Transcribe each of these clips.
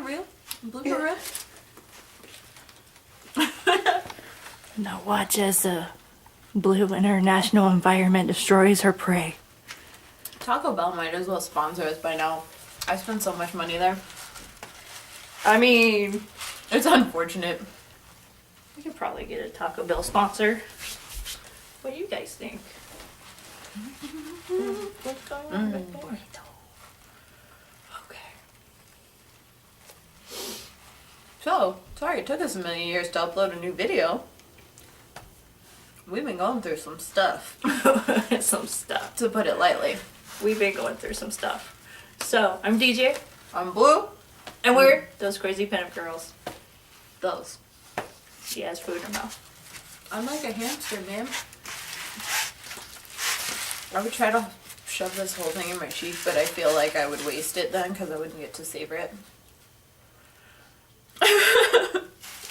real. Blue for real. Now watch as the Blue International Environment destroys her prey. Taco Bell might as well sponsor us by now. I spend so much money there. I mean, It's unfortunate. we could probably get a Taco Bell sponsor. What do you guys think? What's going on back there? Okay. So, sorry it took us a million years to upload a new video. We've been going through some stuff, Some stuff. to put it lightly. We've been going through some stuff. So, I'm DJ, I'm Blue. and we're those crazy pinup girls. Those. She has food in her mouth. I'm like a hamster, man. I would try to shove this whole thing in my cheek, but I feel like I would waste it then because I wouldn't get to savor it.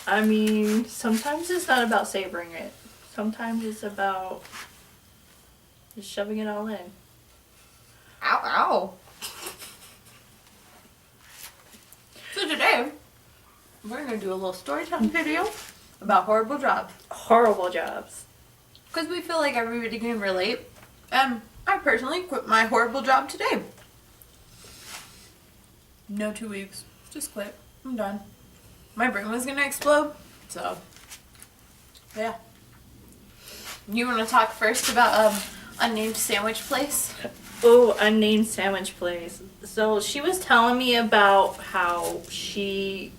I mean, sometimes it's not about savoring it. Sometimes it's about just shoving it all in. Ow, ow. So today, we're going to do a little story time video about horrible jobs. Horrible jobs. Because we feel like everybody can relate. And I personally quit my horrible job today. No 2 weeks. Just quit. I'm done. My brain was going to explode. So, yeah. You want to talk first about unnamed sandwich place? Oh, unnamed sandwich place. So she was telling me about how she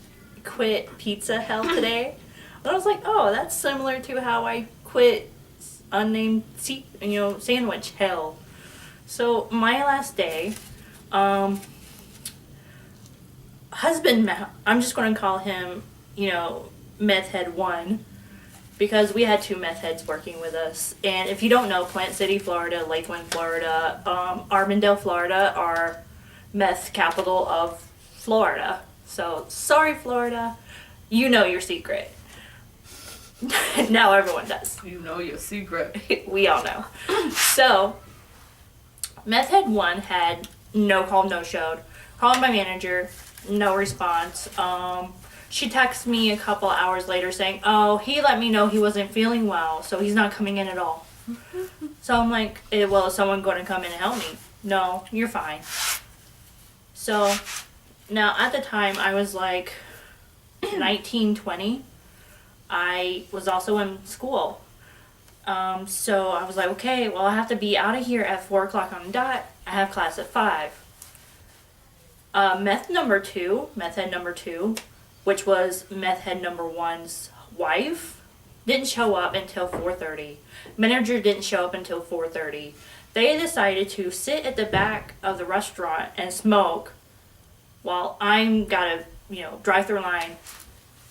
quit Pizza Hell today. And I was like, oh, that's similar to how I quit unnamed sandwich hell. So my last day, I'm just going to call him, meth head 1. Because we had 2 meth heads working with us. And if you don't know, Plant City, Florida, Lakeland, Florida, Armandale, Florida are meth capital of Florida. So, sorry, Florida. You know your secret. Now everyone does. You know your secret. We all know. So, meth head 1 had no call, no showed. Called my manager, no response. She texted me a couple hours later saying, oh, he let me know he wasn't feeling well, so he's not coming in at all. So I'm like, well, is someone going to come in and help me? No, you're fine. So now at the time I was like 19, 20. I was also in school. So I was like, okay, well, I have to be out of here at 4 o'clock on the dot. I have class at 5. Meth head number two, which was meth head number 1's wife, didn't show up until 4:30. Manager didn't show up until 4:30. They decided to sit at the back of the restaurant and smoke while I'm got a drive-through line.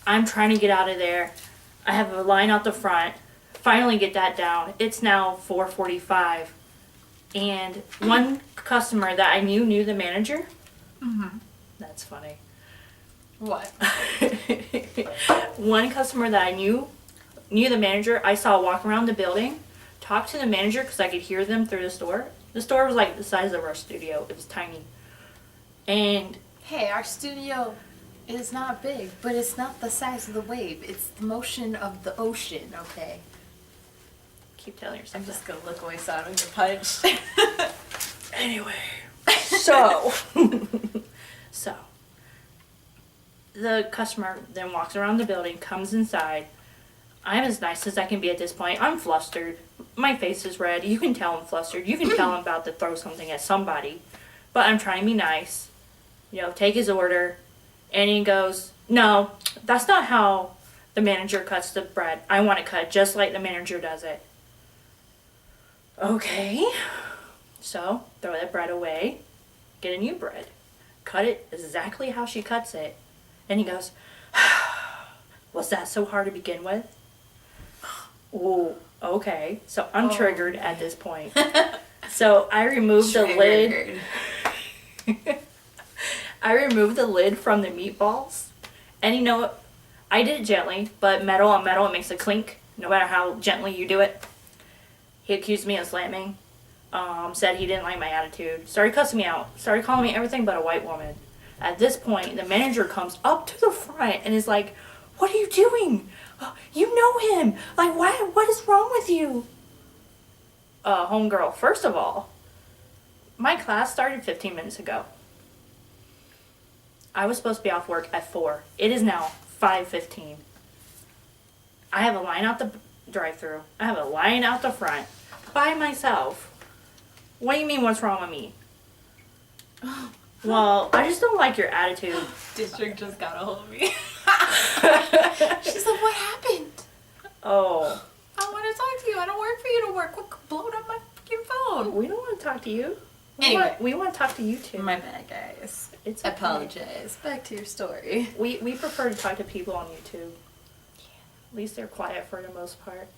I'm trying to get out of there. I have a line out the front. Finally get that down. It's now 4:45. And one customer that I knew the manager. Mm-hmm. That's funny. What? One customer that I knew the manager, I saw walk around the building, talk to the manager because I could hear them through the store. The store was like the size of our studio. It was tiny. And Hey, our studio is not big, but it's not the size of the wave. It's the motion of the ocean, okay? keep telling yourself I'm that. just gonna look away so I don't get punched. Anyway, so the customer then walks around the building, comes inside. I'm as nice as I can be at this point. I'm flustered. My face is red. You can tell I'm flustered. You can tell I'm about to throw something at somebody. But I'm trying to be nice. Take his order. And he goes, no, that's not how the manager cuts the bread. I want it cut just like the manager does it. Okay. So, throw that bread away. Get a new bread. Cut it exactly how she cuts it. And he goes, was that so hard to begin with? Ooh, okay. So I'm triggered at this point. So I removed the lid. I removed the lid from the meatballs. And you know what? I did it gently, but metal on metal, it makes a clink, no matter how gently you do it. He accused me of slamming. Said he didn't like my attitude. Started cussing me out. Started calling me everything but a white woman. At this point, the manager comes up to the front and is like, "What are you doing? You know him. Like, what is wrong with you?" Homegirl, first of all, my class started 15 minutes ago. I was supposed to be off work at 4. It is now 5:15. I have a line out the drive-thru. I have a line out the front by myself. What do you mean, what's wrong with me? Well, I just don't like your attitude. District just got a hold of me. She's like, what happened? Oh. I want to talk to you. I don't work for you to work. What blowing up my fucking phone? We don't want to talk to you. Anyway. We want to talk to you two. My bad, guys. It's okay. Apologize. Back to your story. We prefer to talk to people on YouTube. At least they're quiet for the most part.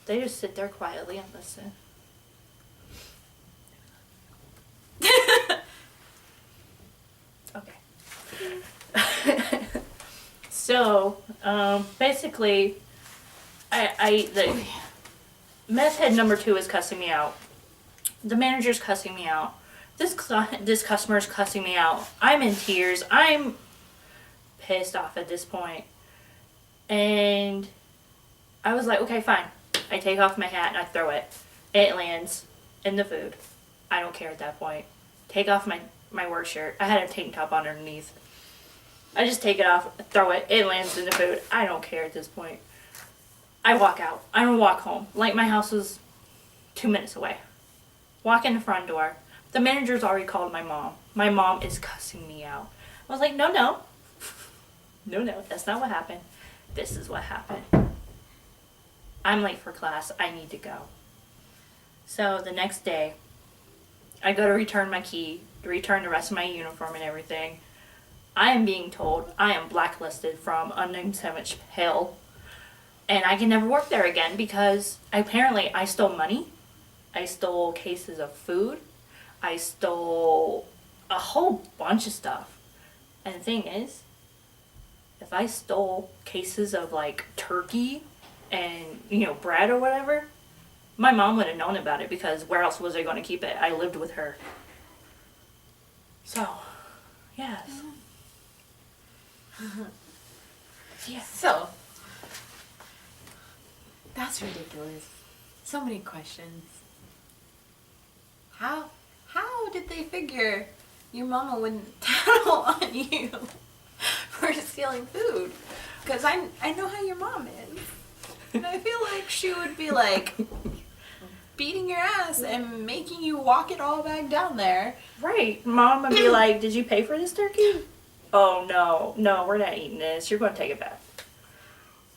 They just sit there quietly and listen. Okay. So, basically, the meth head number 2 is cussing me out. The manager's cussing me out. This customer's cussing me out. I'm in tears. I'm pissed off at this point. And I was like, okay, fine. I take off my hat and I throw it. It lands in the food. I don't care at that point. Take off my work shirt. I had a tank top on underneath. I just take it off, throw it. It lands in the food. I don't care at this point. I walk out. I don't walk home. Like, my house was 2 minutes away. Walk in the front door. The manager's already called my mom. My mom is cussing me out. I was like, no. No, that's not what happened. This is what happened. I'm late for class. I need to go. So the next day, I go to return my key, to return the rest of my uniform and everything. I am being told I am blacklisted from Unnamed Sandwich Hill. And I can never work there again because apparently I stole money. I stole cases of food. I stole a whole bunch of stuff. And the thing is, if I stole cases of like turkey and, bread or whatever, my mom would have known about it because where else was I going to keep it? I lived with her. So, yes. Yeah. So, that's ridiculous. So many questions. How did they figure your mama wouldn't tattle on you for stealing food? Because I know how your mom is. And I feel like she would be like beating your ass and making you walk it all back down there. Right. Mom would be like, did you pay for this turkey? Oh, no, we're not eating this. You're going to take it back.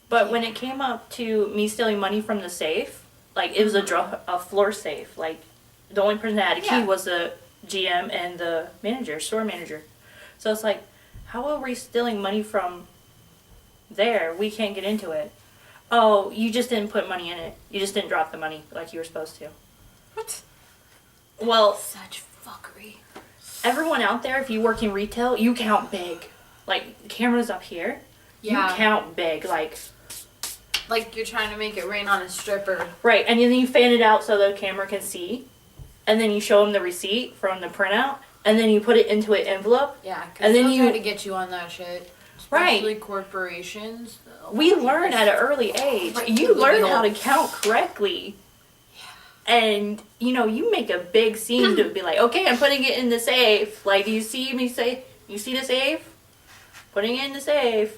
But when it came up to me stealing money from the safe, like, it was a floor safe. Like, the only person that had a key was the GM and the manager, store manager. So it's like, how are we stealing money from there? We can't get into it. Oh, you just didn't put money in it. You just didn't drop the money like you were supposed to. What? Well, Such fuckery. everyone out there, if you work in retail, you count big. Like, cameras up here, you count big. Like you're trying to make it rain on a stripper. Right, and then you fan it out so the camera can see. And then you show them the receipt from the printout. And then you put it into an envelope. Yeah, because and then they'll try to get you on that shit. Especially corporations. We learn at an early age. Right, You learn how to count correctly. Yeah. And, you make a big scene to be like, okay, I'm putting it in the safe. Like, do you see me say, you see the safe? Putting it in the safe.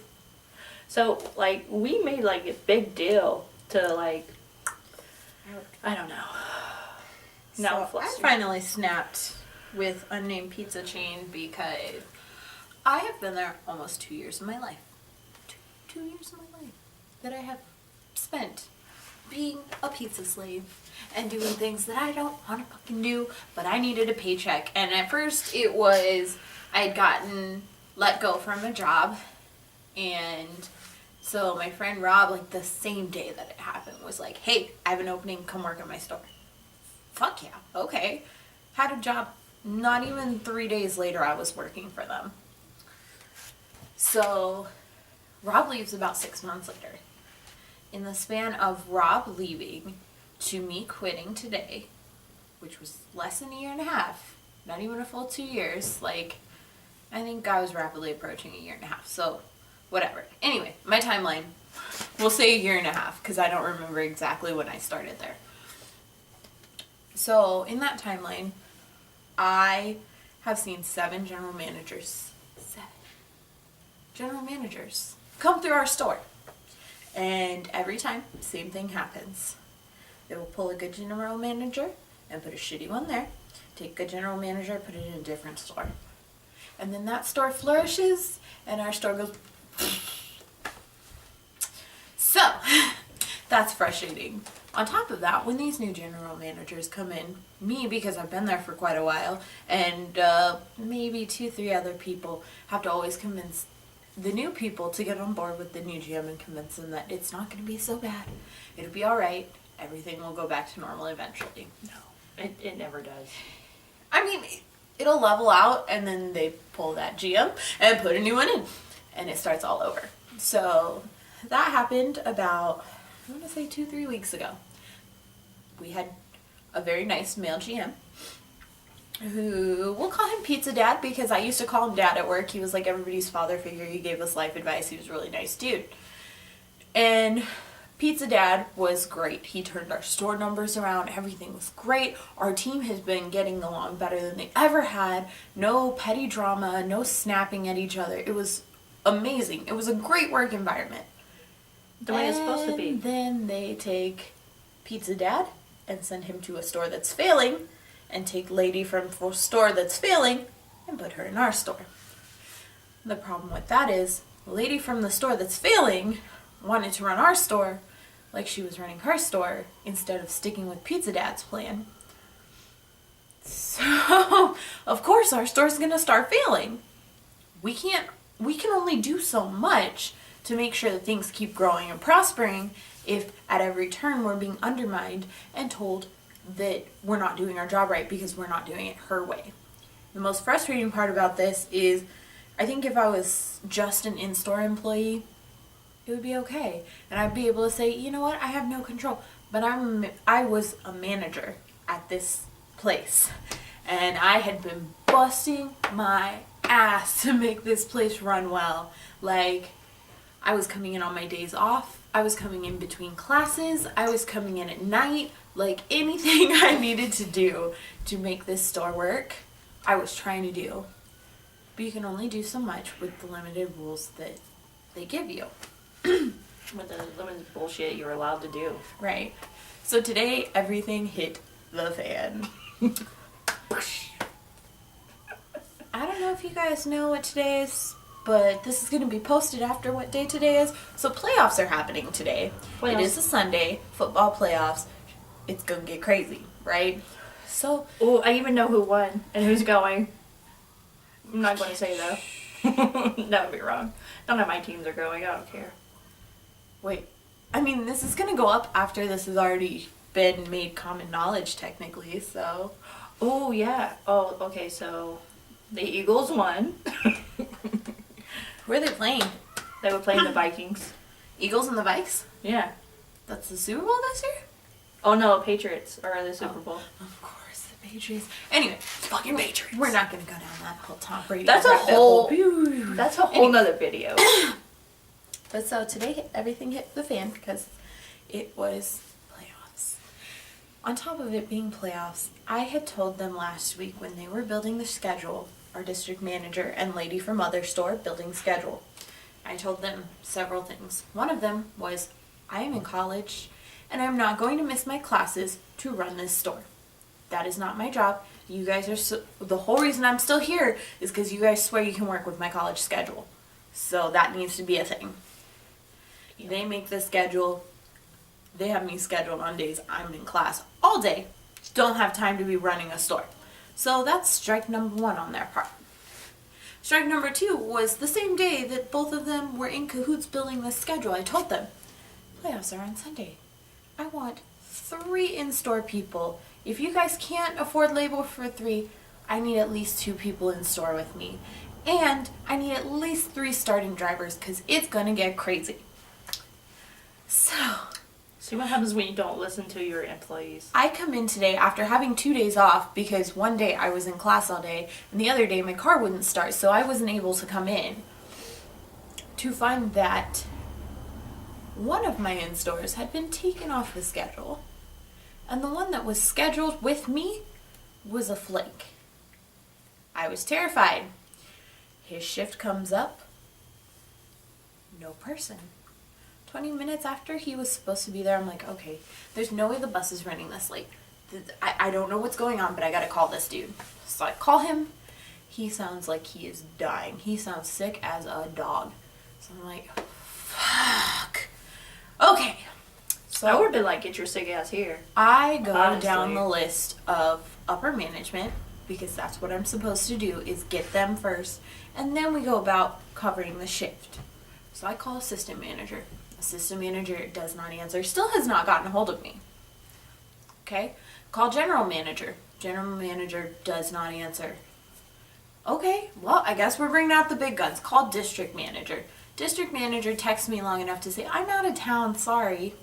So, like, we made, like, a big deal to, like, I don't know. Now So I finally snapped with Unnamed Pizza Chain because I have been there almost 2 years of my life. Two years of my life that I have spent being a pizza slave and doing things that I don't want to fucking do, but I needed a paycheck. And at first it was, I had gotten let go from a job, and so my friend Rob, like the same day that it happened, was like, hey, I have an opening, come work at my store. Fuck yeah, okay. Had a job, not even 3 days later I was working for them. So Rob leaves about 6 months later. In the span of Rob leaving to me quitting today, which was less than a year and a half, not even a full 2 years, like, I think I was rapidly approaching a year and a half, so whatever. Anyway, my timeline. We'll say a year and a half, because I don't remember exactly when I started there. So, in that timeline, I have seen 7 general managers. 7 general managers come through our store. And every time, same thing happens. They will pull a good general manager and put a shitty one there. Take a good general manager, put it in a different store. And then that store flourishes, and our store goes... So, that's frustrating. On top of that, when these new general managers come in, me, because I've been there for quite a while, and maybe 2-3 other people, have to always convince the new people to get on board with the new GM and convince them that it's not going to be so bad. It'll be alright. Everything will go back to normal eventually. No, it never does. I mean, it'll level out, and then they pull that GM and put a new one in, and it starts all over. So that happened about, I want to say 2-3 weeks ago. We had a very nice male GM who, we'll call him Pizza Dad, because I used to call him Dad at work. He was like everybody's father figure. He gave us life advice. He was a really nice dude. And Pizza Dad was great. He turned our store numbers around. Everything was great. Our team has been getting along better than they ever had. No petty drama, no snapping at each other. It was amazing. It was a great work environment. The way it's supposed to be. And then they take Pizza Dad and send him to a store that's failing, and take Lady from a store that's failing and put her in our store. The problem with that is, Lady from the store that's failing wanted to run our store like she was running her store instead of sticking with Pizza Dad's plan. So, of course, our store's gonna start failing. We can only do so much to make sure that things keep growing and prospering if at every turn we're being undermined and told that we're not doing our job right because we're not doing it her way. The most frustrating part about this is, I think if I was just an in-store employee, it would be okay. And I'd be able to say, you know what, I have no control. But I was a manager at this place. And I had been busting my ass to make this place run well. Like, I was coming in on my days off. I was coming in between classes. I was coming in at night. Like, anything I needed to do to make this store work, I was trying to do. But you can only do so much with the limited rules that they give you. With the limited bullshit you're allowed to do. Right. So today, everything hit the fan. I don't know if you guys know what today is, but this is going to be posted after what day today is. So playoffs are happening today. Playoffs. It is a Sunday, football playoffs. It's going to get crazy, right? So, Oh, I even know who won and who's going. I'm not going to say though. That would be wrong. None of my teams are going. I don't care. wait. I mean, this is going to go up after this has already been made common knowledge, technically, so. Oh yeah. Oh, okay. So the Eagles won. Who are they playing? They were playing the Vikings. Eagles and the Vikes? Yeah. That's the Super Bowl this year? Oh no, Patriots are the Super Bowl. Of course, the Patriots. Anyway, Fucking Patriots. we're not going to go down that whole Tom Brady. That's a rabbit whole. hole. That's a whole nother video. But so today, everything hit the fan because it was playoffs. On top of it being playoffs, I had told them last week when they were building the schedule, our district manager and lady from other store building schedule, I told them several things. One of them was, I am in college and I'm not going to miss my classes to run this store. That is not my job. You guys are the whole reason I'm still here is because you guys swear you can work with my college schedule. So that needs to be a thing. They make the schedule. They have me scheduled on days I'm in class all day. Don't have time to be running a store. So that's strike number 1 on their part. Strike number 2 was the same day that both of them were in cahoots building this schedule. I told them, playoffs are on Sunday. I want 3 in-store people. If you guys can't afford labor for 3, I need at least 2 people in store with me. And I need at least 3 starting drivers because it's going to get crazy. So, See what happens when you don't listen to your employees. I come in today after having 2 days off because one day I was in class all day and the other day my car wouldn't start, so I wasn't able to come in, to find that one of my in-stores had been taken off the schedule, and the one that was scheduled with me was a flake. I was terrified. His shift comes up, no person. 20 minutes after he was supposed to be there, I'm like, okay, there's no way the bus is running this late. I don't know what's going on, but I gotta call this dude. So I call him. He sounds like he is dying. He sounds sick as a dog. So I'm like, fuck. Okay. So I would have been like, get your sick ass here. I go Honestly. down the list of upper management, because that's what I'm supposed to do, is get them first, and then we go about covering the shift. So I call assistant manager. Assistant manager does not answer, still has not gotten a hold of me. Okay, call general manager. General manager does not answer. Okay, well, I guess we're bringing out the big guns. Call district manager. District manager texts me long enough to say, I'm out of town, sorry.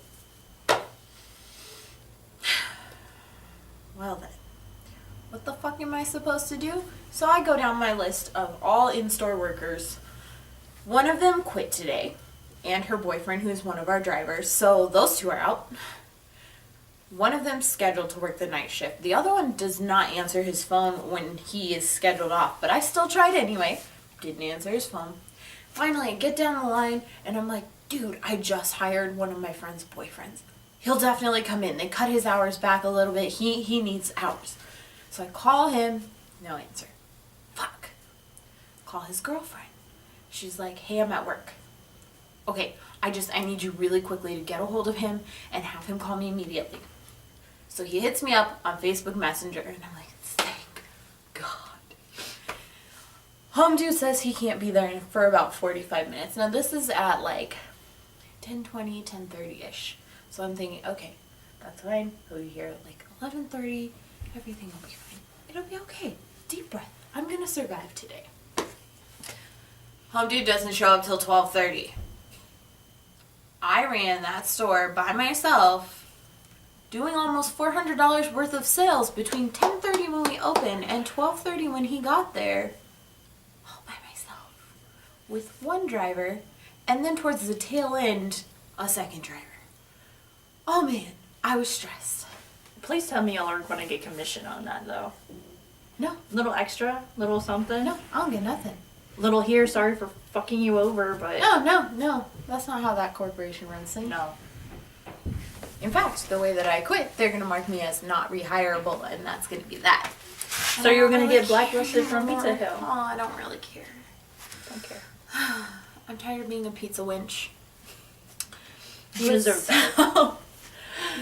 Well then, what the fuck am I supposed to do? So I go down my list of all in-store workers. One of them quit today, and her boyfriend, who's one of our drivers, so those two are out. One of them's scheduled to work the night shift. The other one does not answer his phone when he is scheduled off, but I still tried anyway. Didn't answer his phone. Finally, I get down the line, and I'm like, dude, I just hired one of my friend's boyfriends. He'll definitely come in. They cut his hours back a little bit. He needs hours. So I call him, no answer. Fuck. Call his girlfriend. She's like, hey, I'm at work. Okay, I need you really quickly to get a hold of him and have him call me immediately. So he hits me up on Facebook Messenger, and I'm like, thank God. Home dude says he can't be there for about 45 minutes. Now this is at like 10:20, 10:30-ish. So I'm thinking, okay, that's fine. He'll be here at like 11:30. Everything will be fine. It'll be okay. Deep breath. I'm gonna survive today. Home dude doesn't show up till 12:30. I ran that store by myself, doing almost $400 worth of sales between 10:30 when we opened and 12:30 when he got there, all by myself, with one driver, and then towards the tail end, a second driver. Oh man, I was stressed. Please tell me y'all are going to get commission on that, though. No, Little extra? Little something? no, I don't get nothing. Little here, sorry for fucking you over, but... No, that's not how that corporation runs things. No. In fact, the way that I quit, they're gonna mark me as not rehirable, and that's gonna be that. So you're going to get blacklisted from care Pizza anymore. Hill? Oh, I don't really care. Don't care. I'm tired of being a pizza winch. You deserve that.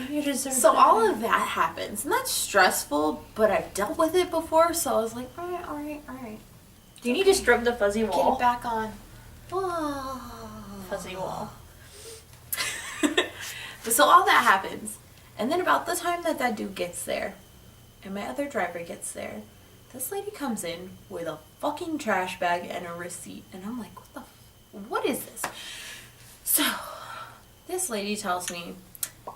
You deserve So that. all of that happens, and that's stressful, but I've dealt with it before, so I was like, all right. Do you need to scrub the fuzzy Get wall? it back on. Oh. Fuzzy wall. So all that happens, and then about the time that dude gets there, and my other driver gets there, this lady comes in with a fucking trash bag and a receipt, and I'm like, what is this? So, this lady tells me,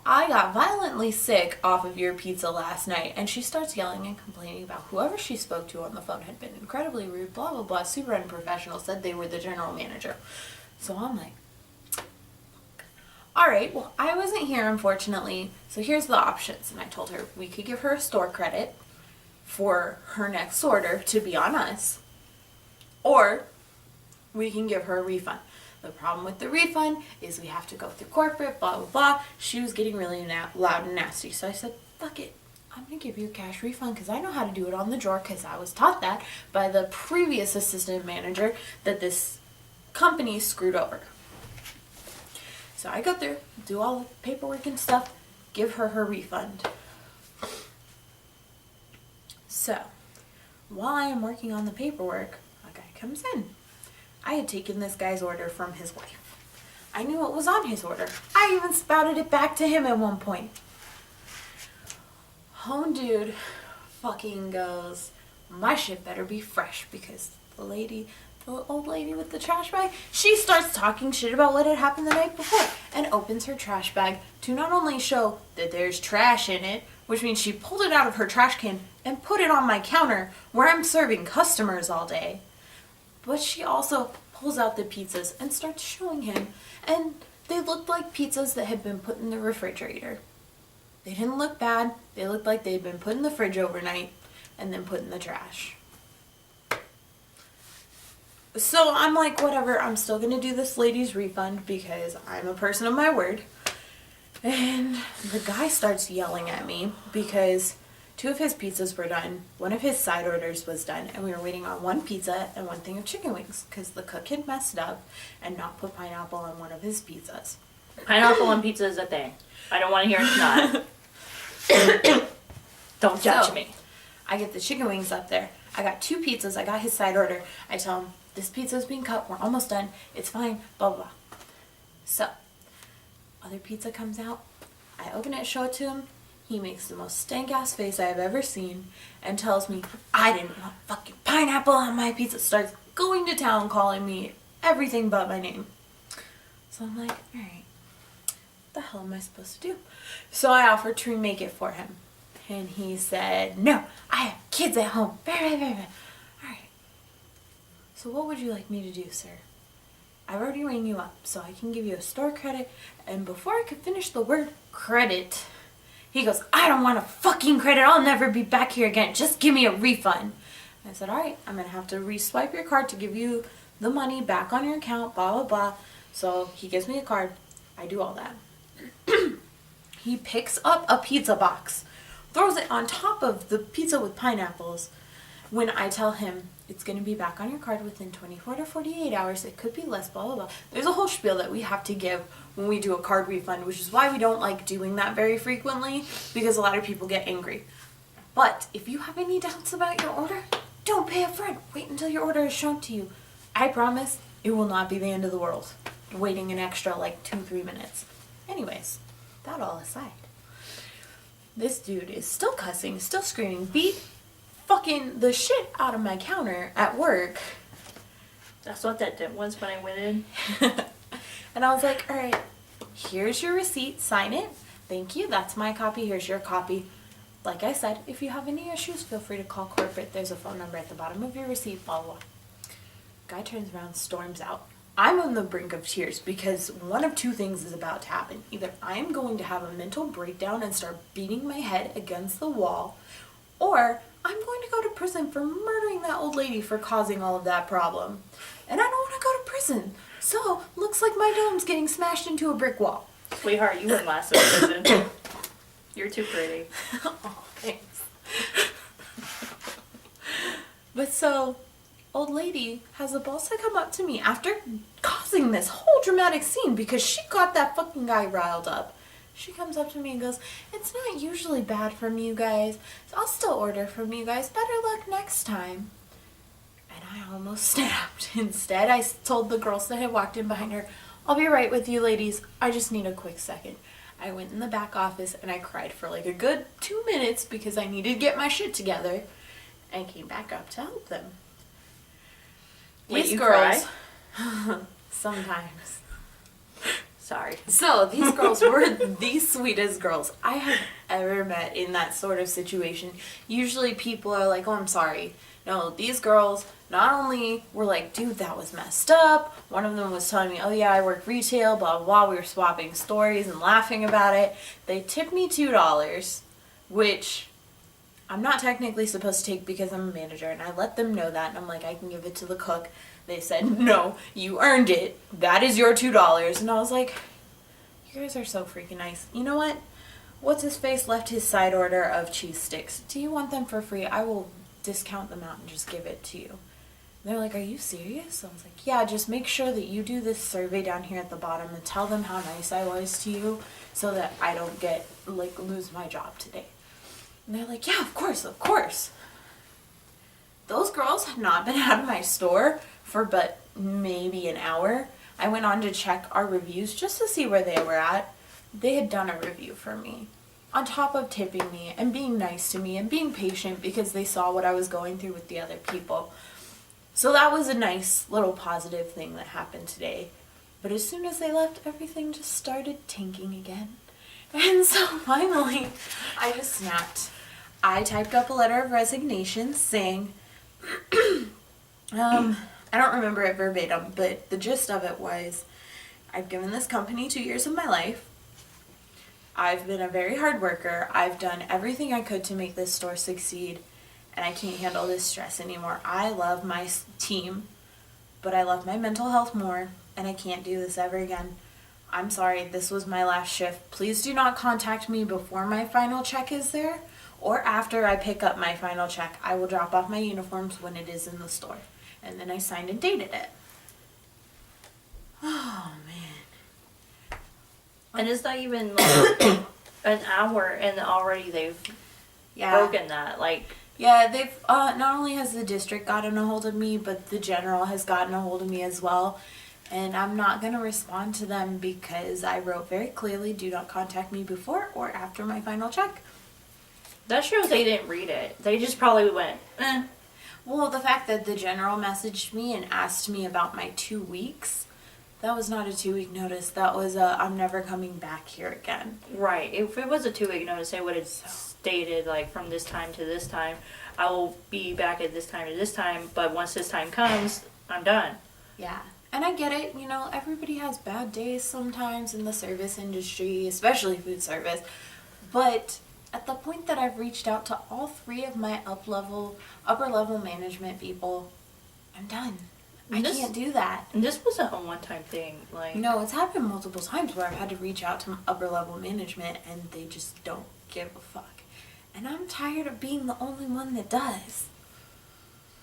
I got violently sick off of your pizza last night, and she starts yelling and complaining about whoever she spoke to on the phone had been incredibly rude, blah, blah, blah, super unprofessional, said they were the general manager. So I'm like, all right, well, I wasn't here, unfortunately, so here's the options. And I told her we could give her a store credit for her next order to be on us, or we can give her a refund. The problem with the refund is we have to go through corporate, blah, blah, blah. She was getting really loud and nasty, so I said, fuck it. I'm going to give you a cash refund because I know how to do it on the drawer because I was taught that by the previous assistant manager that this company screwed over. So I go through, do all the paperwork and stuff, give her her refund. So, while I am working on the paperwork, a guy comes in. I had taken this guy's order from his wife. I knew what was on his order. I even spouted it back to him at one point. Home dude fucking goes, my shit better be fresh because the lady, the The old lady with the trash bag, she starts talking shit about what had happened the night before and opens her trash bag to not only show that there's trash in it, which means she pulled it out of her trash can and put it on my counter where I'm serving customers all day, but she also pulls out the pizzas and starts showing him, and they looked like pizzas that had been put in the refrigerator. They didn't look bad. They looked like they'd been put in the fridge overnight and then put in the trash. So I'm like, whatever, I'm still going to do this lady's refund because I'm a person of my word. And the guy starts yelling at me because 2 of his pizzas were done, 1 of his side orders was done, and we were waiting on 1 pizza and 1 thing of chicken wings because the cook had messed up and not put pineapple on 1 of his pizzas. Pineapple on pizza is a thing. I don't want to hear it's not. Don't judge me. I get the chicken wings up there. I got 2 pizzas. I got his side order. I tell him, this pizza's being cut. We're almost done. It's fine. Blah, blah, blah. So, other pizza comes out. I open it, show it to him. He makes the most stank-ass face I have ever seen and tells me, I didn't want fucking pineapple on my pizza. Starts going to town calling me everything but my name. So I'm like, alright, what the hell am I supposed to do? So I offered to remake it for him. And he said, no, I have kids at home. Alright. So what would you like me to do, sir? I've already rang you up, so I can give you a store credit. And before I could finish the word credit, he goes, I don't want a fucking credit. I'll never be back here again. Just give me a refund. I said, alright, I'm going to have to re-swipe your card to give you the money back on your account, blah, blah, blah. So he gives me a card. I do all that. He picks up a pizza box, throws it on top of the pizza with pineapples. When I tell him it's going to be back on your card within 24 to 48 hours, it could be less, blah, blah, blah. There's a whole spiel that we have to give when we do a card refund, which is why we don't like doing that very frequently, because a lot of people get angry. But if you have any doubts about your order, don't pay up front. Wait until your order is shown to you. I promise it will not be the end of the world. Waiting an extra like 2-3 minutes. Anyways, that all aside, this dude is still cussing, still screaming, beat fucking the shit out of my counter at work. That's what that did was when I went in. And I was like, alright, here's your receipt, sign it. Thank you, that's my copy, here's your copy. Like I said, if you have any issues, feel free to call corporate. There's a phone number at the bottom of your receipt, blah, blah, blah. Guy turns around, storms out. I'm on the brink of tears because one of 2 things is about to happen. Either I'm going to have a mental breakdown and start beating my head against the wall, or I'm going to go to prison for murdering that old lady for causing all of that problem. And I don't want to go to prison. So, looks like my dome's getting smashed into a brick wall. Sweetheart, you wouldn't last in prison. You're too pretty. Oh, thanks. But so, old lady has the balls to come up to me after causing this whole dramatic scene because she got that fucking guy riled up. She comes up to me and goes, it's not usually bad from you guys, so I'll still order from you guys. Better luck next time. And I almost snapped. Instead, I told the girls that had walked in behind her, I'll be right with you ladies. I just need a quick second. I went in the back office and I cried for like a good 2 minutes because I needed to get my shit together and came back up to help them. Wait, These you girls, sometimes. Sorry. So, these girls were the sweetest girls I have ever met in that sort of situation. Usually people are like, oh, I'm sorry. No, these girls not only were like, dude, that was messed up. One of them was telling me, oh yeah, I work retail, blah, blah, blah. We were swapping stories and laughing about it. They tipped me $2, which I'm not technically supposed to take because I'm a manager, and I let them know that, and I'm like, I can give it to the cook. They said, no, you earned it. That is your $2. And I was like, you guys are so freaking nice. You know what? What's his face left his side order of cheese sticks. Do you want them for free? I will discount them out and just give it to you. And they're like, are you serious? I was like, yeah, just make sure that you do this survey down here at the bottom and tell them how nice I was to you so that I don't lose my job today. And they're like, yeah, of course, of course. Those girls had not been out of my store for but maybe an hour. I went on to check our reviews just to see where they were at. They had done a review for me, on top of tipping me and being nice to me and being patient because they saw what I was going through with the other people. So that was a nice little positive thing that happened today. But as soon as they left, everything just started tanking again. And so finally, I just snapped. I typed up a letter of resignation saying, I don't remember it verbatim, but the gist of it was, I've given this company 2 years of my life. I've been a very hard worker. I've done everything I could to make this store succeed, and I can't handle this stress anymore. I love my team, but I love my mental health more, and I can't do this ever again. I'm sorry, this was my last shift. Please do not contact me before my final check is there, or after I pick up my final check. I will drop off my uniforms when it is in the store. And then I signed and dated it. Oh, man. And it's not even like an hour, and already they've broken that. Like, yeah, they've not only has the district gotten a hold of me, but the general has gotten a hold of me as well. And I'm not going to respond to them because I wrote very clearly, do not contact me before or after my final check. that shows they didn't read it. They just probably went, eh. Well, the fact that the general messaged me and asked me about my 2 weeks, that was not a 2-week notice. That was a, I'm never coming back here again. Right. If it was a 2-week notice, they would have stated, like, from this time to this time, I will be back at this time to this time, but once this time comes, I'm done. Yeah. And I get it, you know, everybody has bad days sometimes in the service industry, especially food service. But at the point that I've reached out to all 3 of my upper level management people, I'm done. I can't do that. And this wasn't a one-time thing. Like, No, it's happened multiple times where I've had to reach out to upper level management and they just don't give a fuck. And I'm tired of being the only one that does.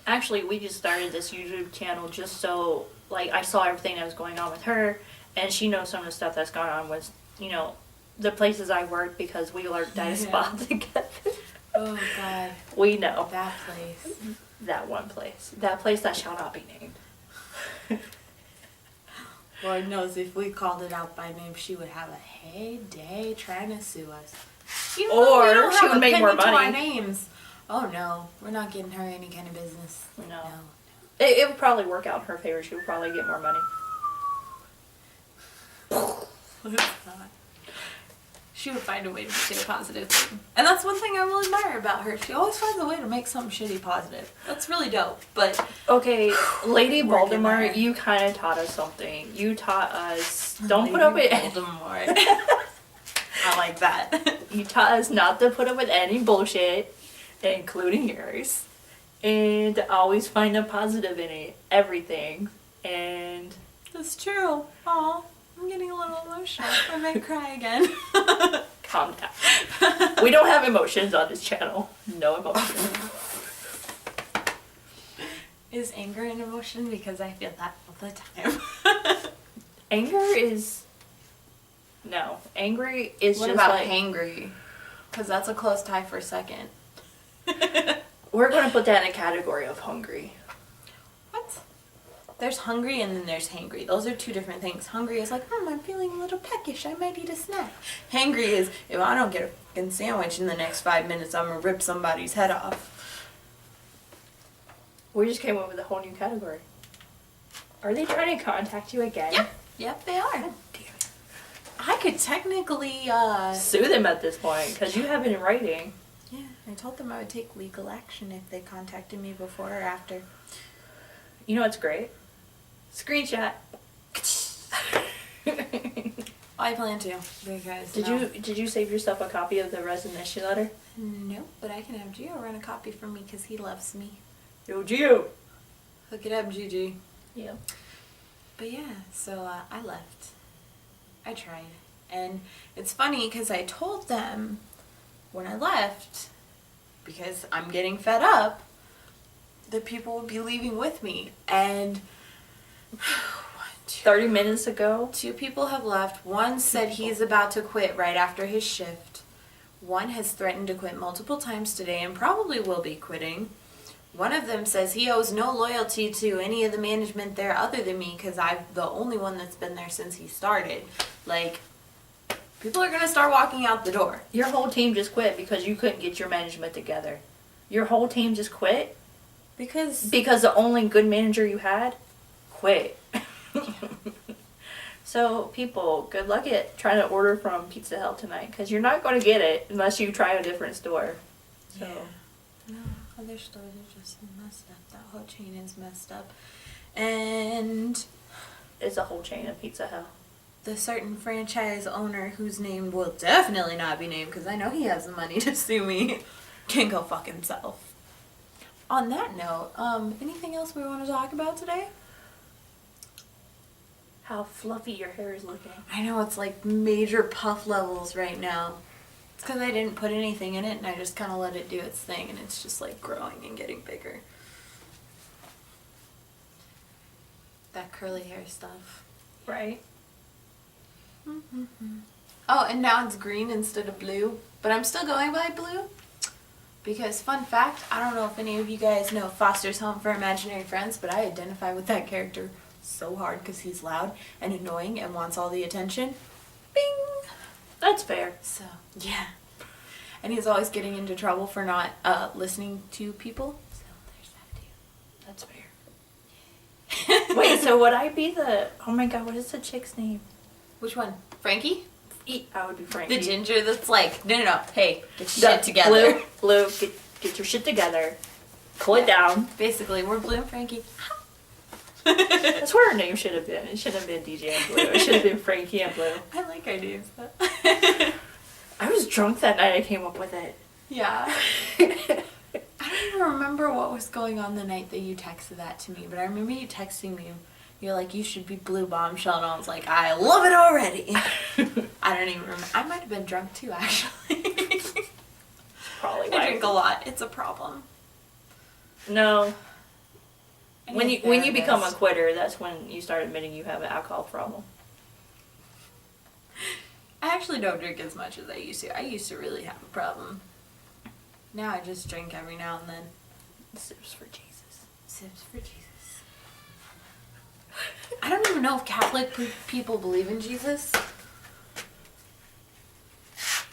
actually, we just started this YouTube channel just so, like, I saw everything that was going on with her, and she knows some of the stuff that's gone on with, you know, the places I work, because we worked at a spot together. Oh, God. We know. That place. That one place. That place that shall not be named. Lord knows if we called it out by name, she would have a heyday trying to sue us. Even though we Or don't she have would a make more penny to our money. names. Oh no, we're not getting her any kind of business. No. It would probably work out in her favor. She would probably get more money. It's not. She would find a way to make it a positive thing. And that's one thing I will admire about her. She always finds a way to make something shitty positive. That's really dope. But Okay, Lady Working Voldemort, there. you kind of taught us something. You taught us don't put up with Voldemort. I like that. You taught us not to put up with any bullshit, including yours, and always find a positive in it, everything. And That's true. Aw, I'm getting a little emotional. I might cry again. calm down. We don't have emotions on this channel. No emotions. Is anger an emotion? Because I feel that all the time. Anger is no. Angry is What just about like hangry? Because that's a close tie for second. we're gonna put that in a category of hungry. What? There's hungry and then there's hangry. Those are 2 different things. Hungry is like, I'm feeling a little peckish. I might eat a snack. Hangry is, if I don't get a fucking sandwich in the next 5 minutes, I'm going to rip somebody's head off. We just came up with a whole new category. Are they trying to contact you again? Yep, they are. God damn it. I could technically, Sue them at this point, because you have it in writing. yeah, I told them I would take legal action if they contacted me before or after. You know what's great? Screenshot. I plan to, because Did you save yourself a copy of the resignation letter? No, but I can have Gio run a copy for me because he loves me. Yo, Gio. Hook it up, Gigi. Yeah. But yeah, so I left. I tried. And it's funny because I told them when I left, because I'm getting fed up, that people would be leaving with me. And 30 minutes ago. 2 people have left. One said he's about to quit right after his shift. One has threatened to quit multiple times today and probably will be quitting. One of them says he owes no loyalty to any of the management there other than me because I'm the only one that's been there since he started. Like, people are going to start walking out the door. Your whole team just quit because you couldn't get your management together. Your whole team just quit? Because Because the only good manager you had quit. So, people, good luck at trying to order from Pizza Hut tonight, because you're not going to get it unless you try a different store. So, no, other stores are just messed up. That whole chain is messed up. And it's a whole chain of Pizza Hut. the certain franchise owner whose name will definitely not be named because I know he has the money to sue me can go fuck himself. On that note, anything else we want to talk about today? How fluffy your hair is looking. I know it's like major puff levels right now. It's because I didn't put anything in it and I just kind of let it do its thing and it's just like growing and getting bigger. That curly hair stuff. Right? Oh, and now it's green instead of blue. But I'm still going by blue. Because, fun fact, I don't know if any of you guys know Foster's Home for Imaginary Friends, but I identify with that character so hard because he's loud and annoying and wants all the attention. Bing! That's fair. So, yeah. And he's always getting into trouble for not listening to people. So, there's That's fair. Wait, so would I be the... Oh my god, what is the chick's name? Which one? Frankie? I would be Frankie. The ginger that's like, no, hey, get your shit together. Blue, get your shit together. Cool it down. Basically, we're Blue and Frankie. That's where her name should have been. It shouldn't have been DJ and Blue. It should have been Frankie and Blue. I like our names though. I was drunk that night I came up with it. Yeah. I don't even remember what was going on the night that you texted that to me, but I remember you texting me. You're like, you should be Blue Bombshell, and I was like, I love it already. I don't even remember. I might have been drunk too, actually. Probably I why. drink a lot. It's a problem. No. I When need you become a therapist. quitter, that's when you start admitting you have an alcohol problem. I actually don't drink as much as I used to. I used to really have a problem. Now I just drink every now and then. Sips for Jesus. Sips for Jesus. I don't even know if Catholic people believe in Jesus.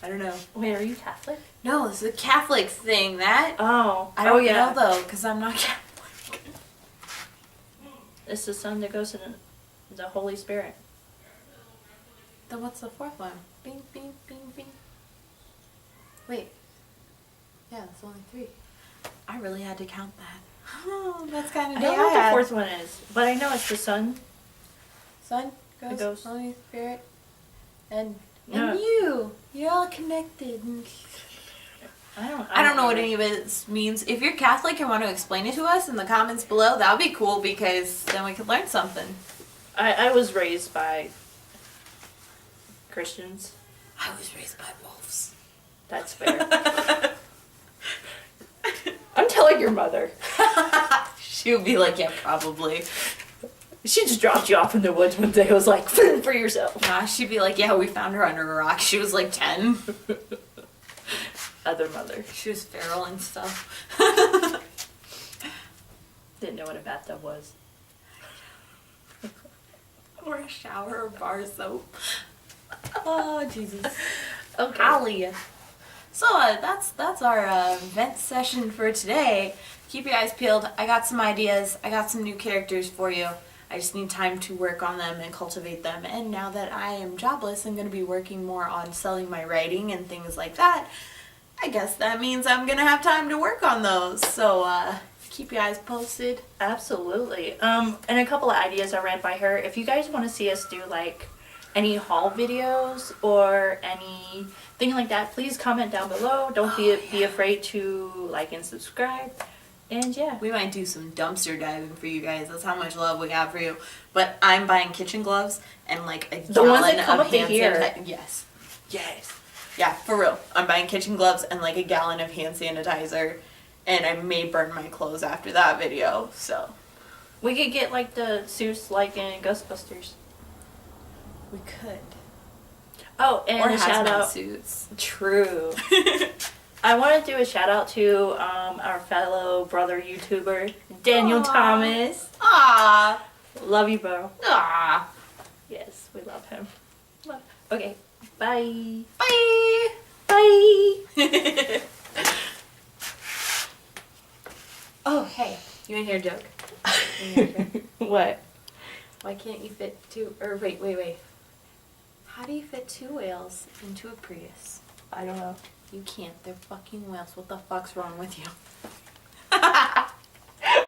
I don't know. Wait, are you Catholic? No, it's a Catholic thing. That Oh. I don't yeah. know though, because I'm not Catholic. It's the Son that goes in the Holy Spirit. Then what's the fourth one? Bing, bing, bing, bing. Wait. Yeah, it's only 3. I really had to count that. Oh, that's kind I of don't know what the fourth one is, but I know it's the Son. Son, Ghost, Ghost. Holy Spirit, and Yeah. you. You're all connected. I don't know what any of it means. If you're Catholic and want to explain it to us in the comments below, that would be cool because then we could learn something. I was raised by Christians. I was raised by wolves. That's fair. I'm telling your mother. She would be like, yeah, probably. She just dropped you off in the woods one day. I was like, fend for yourself. Nah, she'd be like, yeah, we found her under a rock. She was like 10. Other mother. She was feral and stuff. Didn't know what a bathtub was. Or a shower or bar soap. Oh, Jesus. Okay. Golly. So that's our vent session for today. Keep your eyes peeled. I got some ideas. I got some new characters for you. I just need time to work on them and cultivate them. And now that I am jobless, I'm going to be working more on selling my writing and things like that. I guess that means I'm going to have time to work on those. So keep your eyes posted. Absolutely. And a couple of ideas I ran by her. If you guys want to see us do like any haul videos or anything like that, please comment down below. Don't be afraid to like and subscribe. And yeah. We might do some dumpster diving for you guys. That's how much love we have for you. But I'm buying kitchen gloves and like a The ones that gallon come of up to hand here. sanitizer. Yes. Yes. Yeah, for real. I'm buying kitchen gloves and like a gallon of hand sanitizer. And I may burn my clothes after that video. So We could get like the suits like in Ghostbusters. we could. Oh, and Or a shout hazmat out. suits. True. I want to do a shout out to our fellow brother YouTuber, Daniel Aw. Thomas. Ah. Love you, bro. Ah. Yes, we love him. Okay, bye. Bye. Bye. Oh, hey. You wanna hear a joke? You wanna hear a joke? What? Why can't you fit two, or wait. How do you fit two whales into a Prius? I don't know. You can't. They're fucking whales. What the fuck's wrong with you?